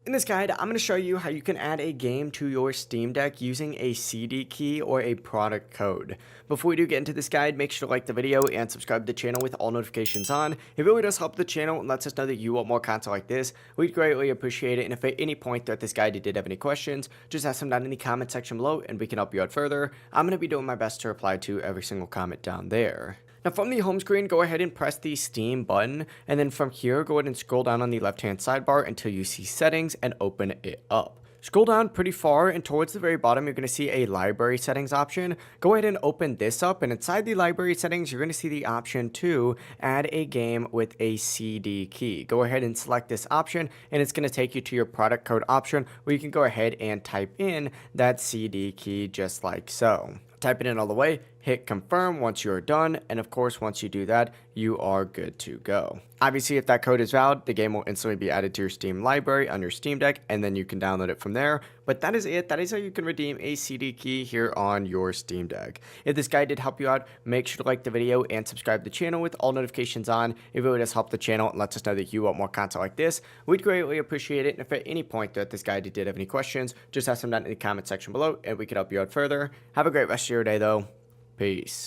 In this guide, I'm going to show you how you can add a game to your Steam Deck using a CD key or a product code. Before we do get into this guide, make sure to like the video and subscribe to the channel with all notifications on. It really does help the channel and lets us know that you want more content like this. We'd greatly appreciate it, and if at any point throughout this guide you did have any questions, just ask them down in the comment section below and we can help you out further. I'm going to be doing my best to reply to every single comment down there. Now from the home screen, go ahead and press the Steam button, and then from here, go ahead and scroll down on the left-hand sidebar until you see settings and open it up. Scroll down pretty far, and towards the very bottom, you're going to see a library settings option. Go ahead and open this up, and inside the library settings, you're going to see the option to add a game with a CD key. Go ahead and select this option, and it's going to take you to your product code option, where you can go ahead and type in that CD key just like so. Type it in all the way, hit confirm once you're done, and of course once you do that, you are good to go. Obviously, if that code is valid, the game will instantly be added to your Steam library on your Steam Deck, and then you can download it from there. But that is it. That is how you can redeem a CD key here on your Steam Deck. If this guide did help you out, make sure to like the video and subscribe to the channel with all notifications on. It really does help the channel and lets us know that you want more content like this. We'd greatly appreciate it, and if at any point that this guide did have any questions, just ask them down in the comment section below, and we can help you out further. Have a great rest of your day, though. Peace.